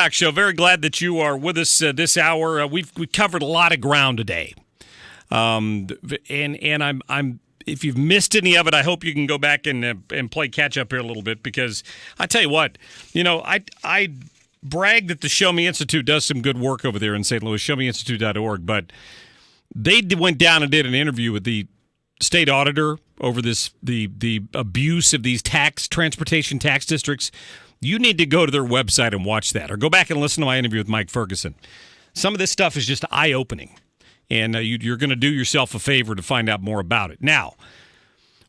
Talk Show. Very glad that you are with us this hour. We've covered a lot of ground today, and I'm if you've missed any of it, I hope you can go back and play catch up here a little bit, because I tell you what, I brag that the Show Me Institute does some good work over there in St. Louis, showmeinstitute.org, but they went down and did an interview with the state auditor over the abuse of these transportation tax districts. You need to go to their website and watch that, or go back and listen to my interview with Macpherson. Some of this stuff is just eye-opening, and you're going to do yourself a favor to find out more about it. Now,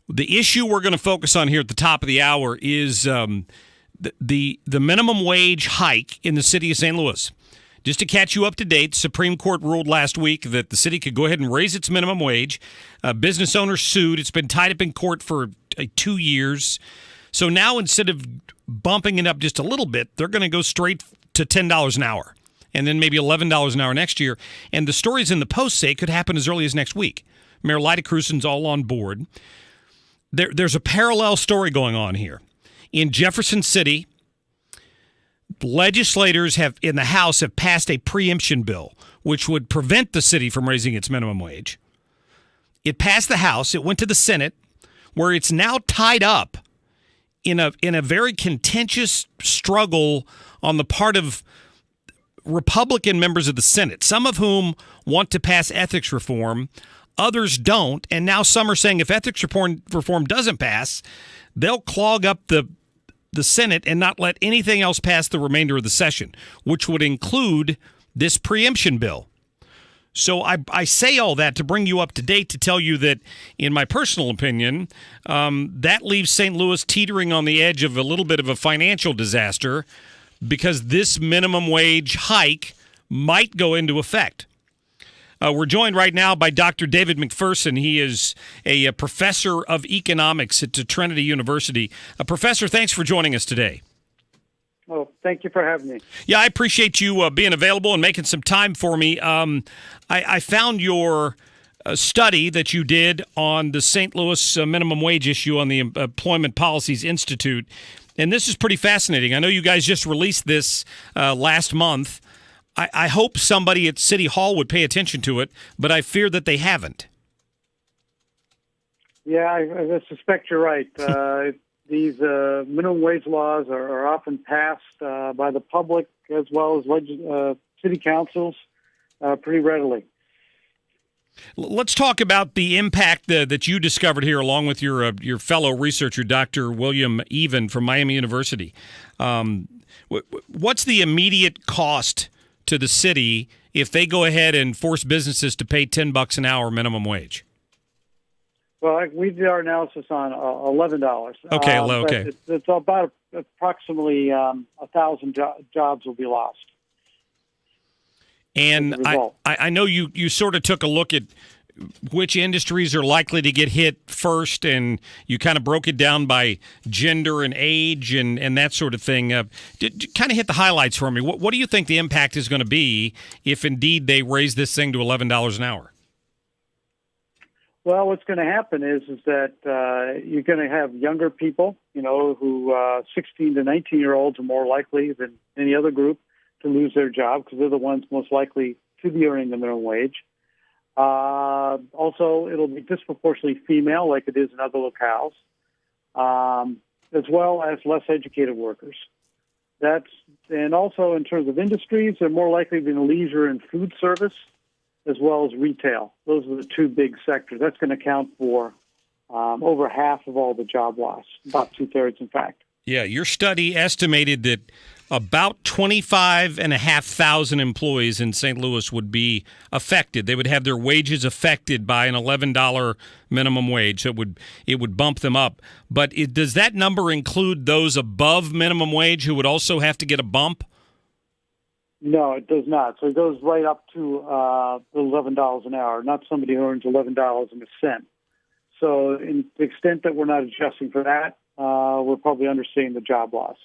the issue we're going to focus on here at the top of the hour is the minimum wage hike in the city of St. Louis. Just to catch you up to date, Supreme Court ruled last week that the city could go ahead and raise its minimum wage. Business owners sued. It's been tied up in court for 2 years. So now, instead of bumping it up just a little bit, they're going to go straight to $10 an hour, and then maybe $11 an hour next year. And the stories in the Post say it could happen as early as next week. Mayor Lyda Krewson's all on board. There's a parallel story going on here. In Jefferson City, legislators in the House have passed a preemption bill, which would prevent the city from raising its minimum wage. It passed the House. It went to the Senate, where it's now tied up in a very contentious struggle on the part of Republican members of the Senate, some of whom want to pass ethics reform, others don't, and now some are saying if ethics reform doesn't pass, they'll clog up the Senate and not let anything else pass the remainder of the session, which would include this preemption bill. So I say all that to bring you up to date, to tell you that, in my personal opinion, that leaves St. Louis teetering on the edge of a little bit of a financial disaster, because this minimum wage hike might go into effect. We're joined right now by Dr. David Macpherson. He is a professor of economics at Trinity University. Professor, thanks for joining us today. Oh, thank you for having me. Yeah, I appreciate you being available and making some time for me. I found your study that you did on the St. Louis minimum wage issue on the Employment Policies Institute, and this is pretty fascinating. I know you guys just released this last month. I hope somebody at City Hall would pay attention to it, but I fear that they haven't. Yeah, I suspect you're right. These minimum wage laws are often passed by the public as well as city councils pretty readily. Let's talk about the impact that you discovered here, along with your fellow researcher, Dr. William Even from Miami University. What's the immediate cost to the city if they go ahead and force businesses to pay $10 an hour minimum wage? Well, we did our analysis on $11. Okay, okay. It's about approximately 1,000 jobs will be lost. And I know you sort of took a look at which industries are likely to get hit first, and you kind of broke it down by gender and age and that sort of thing. Kind of hit the highlights for me. What do you think the impact is going to be if indeed they raise this thing to $11 an hour? Well, what's going to happen is that you're going to have younger people, who 16 to 19-year-olds are more likely than any other group to lose their job, because they're the ones most likely to be earning the minimum wage. Also, it'll be disproportionately female, like it is in other locales, as well as less educated workers. And also in terms of industries, they're more likely to be in leisure and food service, as well as retail. Those are the two big sectors. That's going to account for over half of all the job loss, about 2/3, in fact. Yeah, your study estimated that about 25,500 employees in St. Louis would be affected. They would have their wages affected by an $11 minimum wage. So it would bump them up. But does that number include those above minimum wage who would also have to get a bump? No, it does not. So it goes right up to the $11 an hour, not somebody who earns $11.01. So in the extent that we're not adjusting for that, we're probably understating the job loss.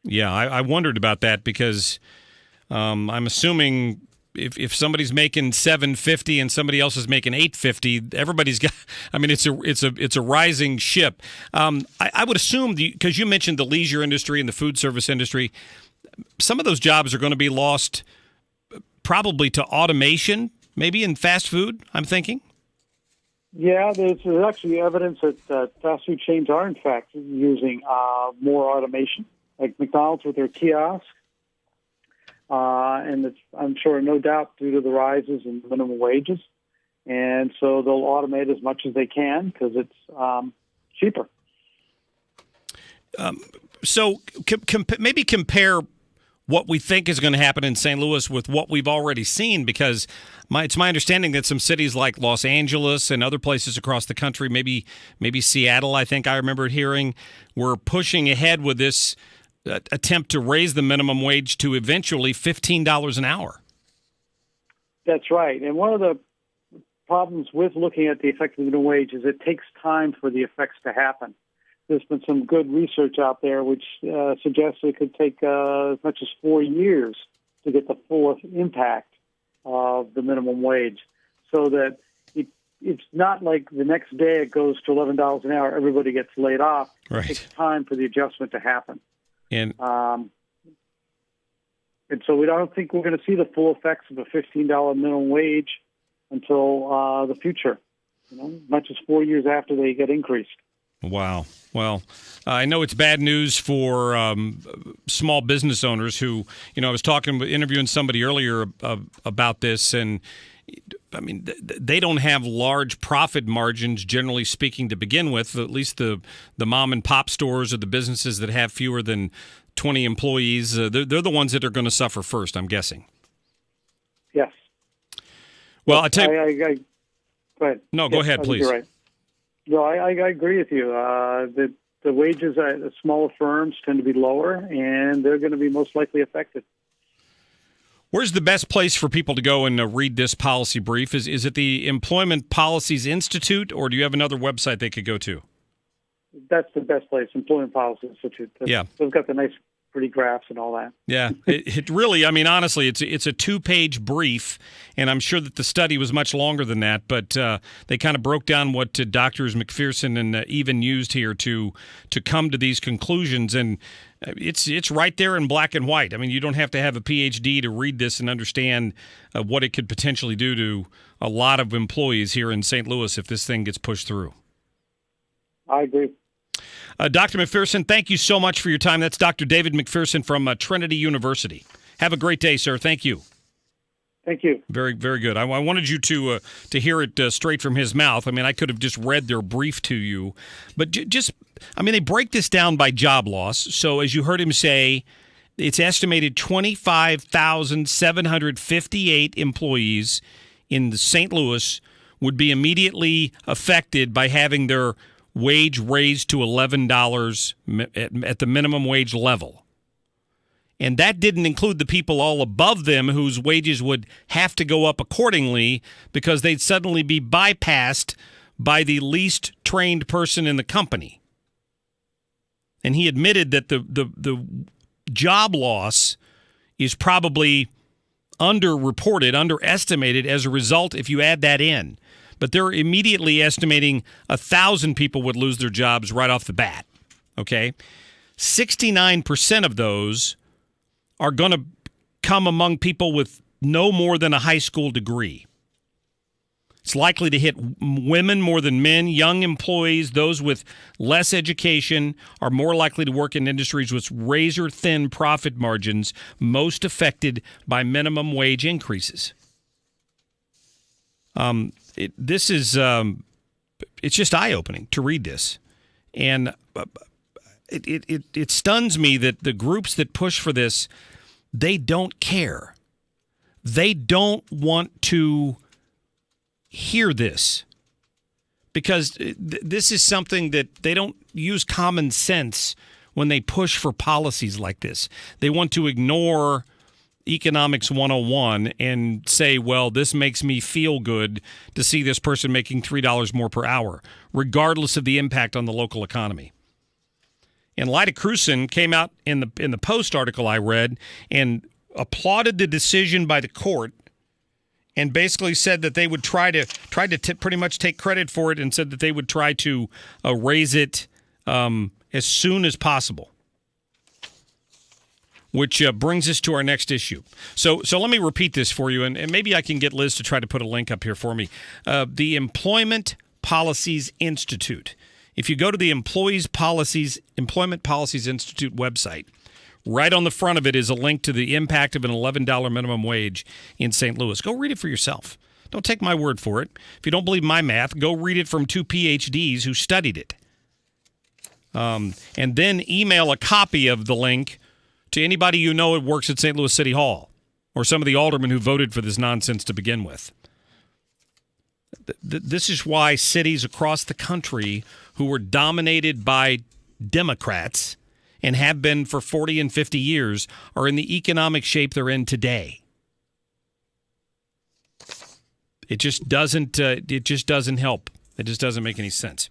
Yeah, I wondered about that, because I'm assuming if somebody's making $750 and somebody else is making $850, everybody's got. I mean, it's a rising ship. I would assume, because you mentioned the leisure industry and the food service industry, some of those jobs are going to be lost probably to automation, maybe in fast food, I'm thinking. Yeah, there's actually evidence that fast food chains are, in fact, using more automation, like McDonald's with their kiosks. And I'm sure, no doubt, due to the rises in minimum wages. And so they'll automate as much as they can because it's cheaper. So maybe compare what we think is going to happen in St. Louis with what we've already seen, because it's my understanding that some cities like Los Angeles and other places across the country, maybe Seattle, I think I remember hearing, were pushing ahead with this attempt to raise the minimum wage to eventually $15 an hour. That's right. And one of the problems with looking at the effect of the minimum wage is it takes time for the effects to happen. There's been some good research out there which suggests it could take as much as 4 years to get the full impact of the minimum wage, so that it's not like the next day it goes to $11 an hour, everybody gets laid off. Right. It takes time for the adjustment to happen. And so we don't think we're going to see the full effects of a $15 minimum wage until the future, much as 4 years after they get increased. Wow. Well, I know it's bad news for small business owners who, I was interviewing somebody earlier about this, and I mean, they don't have large profit margins, generally speaking, to begin with. At least the mom and pop stores or the businesses that have fewer than 20 employees, they're the ones that are going to suffer first, I'm guessing. Yes. Well, I tell you. Go ahead. No, go ahead, please. You're right. No, I agree with you. The wages at smaller firms tend to be lower, and they're going to be most likely affected. Where's the best place for people to go and read this policy brief? Is it the Employment Policies Institute, or do you have another website they could go to? That's the best place, Employment Policy Institute. Yeah. They've got the nice, pretty graphs and all that. Yeah, it really, I mean, honestly, it's a 2-page brief, and I'm sure that the study was much longer than that, but they kind of broke down what Doctors Macpherson and even used here to come to these conclusions, and it's right there in black and white. I mean, you don't have to have a PhD to read this and understand what it could potentially do to a lot of employees here in St. Louis if this thing gets pushed through. I agree. Dr. Macpherson, thank you so much for your time. That's Dr. David Macpherson from Trinity University. Have a great day, sir. Thank you. Thank you. Very, very good. I wanted you to hear it straight from his mouth. I mean, I could have just read their brief to you, but they break this down by job loss. So as you heard him say, it's estimated 25,758 employees in St. Louis would be immediately affected by having their wage raised to $11 at the minimum wage level. And that didn't include the people all above them whose wages would have to go up accordingly because they'd suddenly be bypassed by the least trained person in the company. And he admitted that the job loss is probably underestimated as a result if you add that in. But they're immediately estimating 1,000 people would lose their jobs right off the bat. Okay? 69% of those are going to come among people with no more than a high school degree. It's likely to hit women more than men. Young employees, those with less education, are more likely to work in industries with razor-thin profit margins, most affected by minimum wage increases. It's just eye-opening to read this, and it stuns me that the groups that push for this, they don't care. They don't want to hear this because this is something that they don't use common sense when they push for policies like this. They want to ignore Economics 101 and say, well, this makes me feel good to see this person making $3 more per hour, regardless of the impact on the local economy. And Lyda Crewson came out in the Post article I read and applauded the decision by the court and basically said that they would try to pretty much take credit for it and said that they would try to raise it as soon as possible. which brings us to our next issue. So let me repeat this for you, and maybe I can get Liz to try to put a link up here for me. The Employment Policies Institute. If you go to the Employment Policies Institute website, right on the front of it is a link to the impact of an $11 minimum wage in St. Louis. Go read it for yourself. Don't take my word for it. If you don't believe my math, go read it from 2 PhDs who studied it. And then email a copy of the link to anybody you know who works at St. Louis City Hall or some of the aldermen who voted for this nonsense to begin with. This is why cities across the country who were dominated by Democrats and have been for 40 and 50 years are in the economic shape they're in today. It just doesn't help. It just doesn't make any sense.